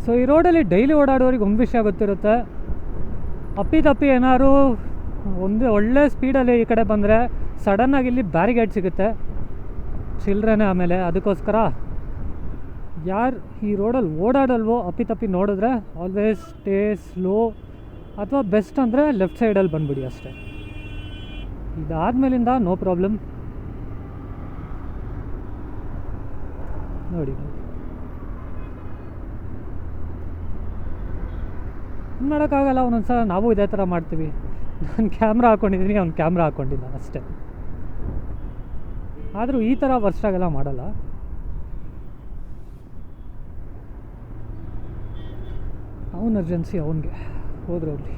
So ಈ ರೋಡಲ್ಲಿ daily ಓಡಾಡೋರಿಗೆ ಒಂದು ವಿಷಯ ಗೊತ್ತಿರುತ್ತೆ, ಅಪ್ಪಿತಪ್ಪಿ ಏನಾದ್ರು ಒಂದು ಒಳ್ಳೆ ಸ್ಪೀಡಲ್ಲಿ ಈ ಕಡೆ ಬಂದರೆ ಸಡನ್ನಾಗಿ ಇಲ್ಲಿ ಬ್ಯಾರಿಗೇಡ್ ಸಿಗುತ್ತೆ ಚಿಲ್ಡ್ರನ್ನೇ. ಆಮೇಲೆ ಅದಕ್ಕೋಸ್ಕರ ಯಾರು ಈ ರೋಡಲ್ಲಿ ಓಡಾಡಲ್ವೋ ಅಪ್ಪಿತಪ್ಪಿ ನೋಡಿದ್ರೆ ಆಲ್ವೇಸ್ ಸ್ಟೇ ಸ್ಲೋ, ಅಥವಾ ಬೆಸ್ಟ್ ಅಂದರೆ ಲೆಫ್ಟ್ ಸೈಡಲ್ಲಿ ಬಂದುಬಿಡಿ ಅಷ್ಟೇ. ಇದಾದಮೇಲಿಂದ ನೋ ಪ್ರಾಬ್ಲಮ್. ನೋಡಿ ಏನು ಮಾಡೋಕ್ಕಾಗಲ್ಲ, ಒಂದೊಂದು ಸಲ ನಾವು ಇದೇ ಥರ ಮಾಡ್ತೀವಿ. ನಾನು ಕ್ಯಾಮ್ರಾ ಹಾಕ್ಕೊಂಡಿದ್ದೀನಿ, ಅವ್ನು ಕ್ಯಾಮ್ರಾ ಹಾಕ್ಕೊಂಡಿಲ್ಲ ಅಷ್ಟೇ. ಆದರೂ ಈ ಥರ ವರ್ಷಾಗೆಲ್ಲ ಮಾಡಲ್ಲ. ಅವನ ಅರ್ಜೆನ್ಸಿ ಅವನಿಗೆ ಹೋದ್ರೆ ಹೋಗಲಿ.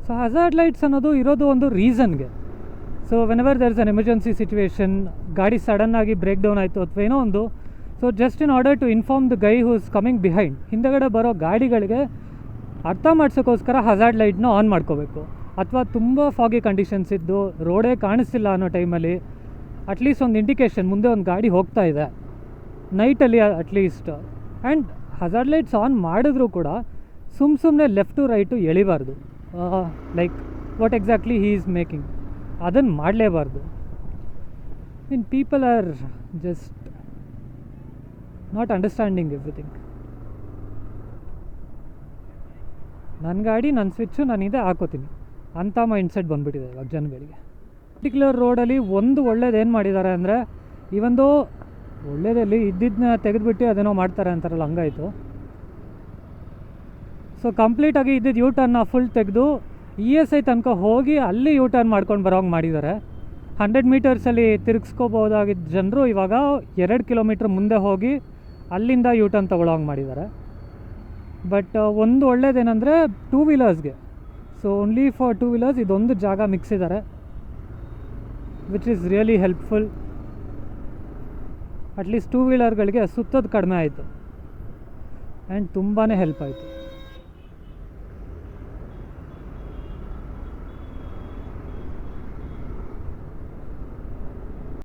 ಸೊ ಹಜಾರ್ಡ್ ಲೈಟ್ಸ್ ಅನ್ನೋದು ಇರೋದು ಒಂದು ರೀಸನ್ಗೆ. So whenever there is an emergency situation, ಗಾಡಿ ಸಡನ್ನಾಗಿ ಬ್ರೇಕ್ ಡೌನ್ ಆಯಿತು ಅಥವಾ ಏನೋ ಒಂದು, so just in order to inform the guy who is coming behind, ಹಿಂದೆಗಡೆ ಬರೋ ಗಾಡಿಗಳಿಗೆ ಅರ್ಥ ಮಾಡ್ಸೋಕ್ಕೋಸ್ಕರ ಹಜಾರ್ಡ್ ಲೈಟ್ನ ಆನ್ ಮಾಡ್ಕೋಬೇಕು. ಅಥವಾ ತುಂಬ ಫಾಗಿ ಕಂಡೀಷನ್ಸ್ ಇದ್ದು ರೋಡೇ ಕಾಣಿಸ್ತಿಲ್ಲ ಅನ್ನೋ ಟೈಮಲ್ಲಿ ಅಟ್ಲೀಸ್ಟ್ ಒಂದು ಇಂಡಿಕೇಷನ್ ಮುಂದೆ ಒಂದು ಗಾಡಿ ಹೋಗ್ತಾ ಇದೆ ನೈಟಲ್ಲಿ at least. And hazard lights on ಮಾಡಿದ್ರೂ ಕೂಡ ಸುಮ್ಮನೆ ಲೆಫ್ಟ್ ಟು ರೈಟು ಎಳಿಬಾರ್ದು. Like what exactly he is making ಅದನ್ನು ಮಾಡಲೇಬಾರ್ದು. Mean people are just not understanding everything. ನನ್ನ ಗಾಡಿ ನನ್ನ ಸ್ವಿಚ್ಚು ನಾನಿದೆ ಹಾಕೋತೀನಿ ಅಂಥ ಮೈಂಡ್ಸೆಟ್ ಬಂದುಬಿಟ್ಟಿದೆ ಇವಾಗ ಜನಗಳಿಗೆ. ಪರ್ಟಿಕ್ಯುಲರ್ ರೋಡಲ್ಲಿ ಒಂದು ಒಳ್ಳೇದೇನು ಮಾಡಿದ್ದಾರೆ ಅಂದರೆ, ಈ ಒಂದು ಒಳ್ಳೇದಲ್ಲಿ ಇದ್ದಿದ್ದನ್ನ ತೆಗೆದುಬಿಟ್ಟು ಅದೇನೋ ಮಾಡ್ತಾರೆ ಅಂತಾರಲ್ಲ, ಹಂಗಾಯಿತು. ಸೊ ಕಂಪ್ಲೀಟಾಗಿ ಇದ್ದಿದ್ದು ಯೂ ಟರ್ನ್ನ ಫುಲ್ ತೆಗೆದು ESI ತನಕ ಹೋಗಿ ಅಲ್ಲಿ ಯೂ ಟರ್ನ್ ಮಾಡ್ಕೊಂಡು ಬರೋಂಗೆ ಮಾಡಿದ್ದಾರೆ. 100 ಮೀಟರ್ಸಲ್ಲಿ ತಿರುಗಿಸ್ಕೋಬೋದಾಗಿದ್ದ ಜನರು ಇವಾಗ 2 ಕಿಲೋಮೀಟ್ರ್ ಮುಂದೆ ಹೋಗಿ ಅಲ್ಲಿಂದ ಯೂ ಟರ್ನ್ ತೊಗೊಳ್ಳೋಂಗೆ ಮಾಡಿದ್ದಾರೆ. ಬಟ್ ಒಂದು ಒಳ್ಳೇದೇನೆಂದರೆ ಟೂ ವೀಲರ್ಸ್ಗೆ, so only for two wheelers ಇದೊಂದು ಜಾಗ ಮಿಕ್ಸಿದ್ದಾರೆ, which is really helpful. At least two ವೀಲರ್ಗಳಿಗೆ ಸುತ್ತೋದು ಕಡಿಮೆ ಆಯಿತು ಆ್ಯಂಡ್ ತುಂಬಾ ಹೆಲ್ಪ್ ಆಯಿತು.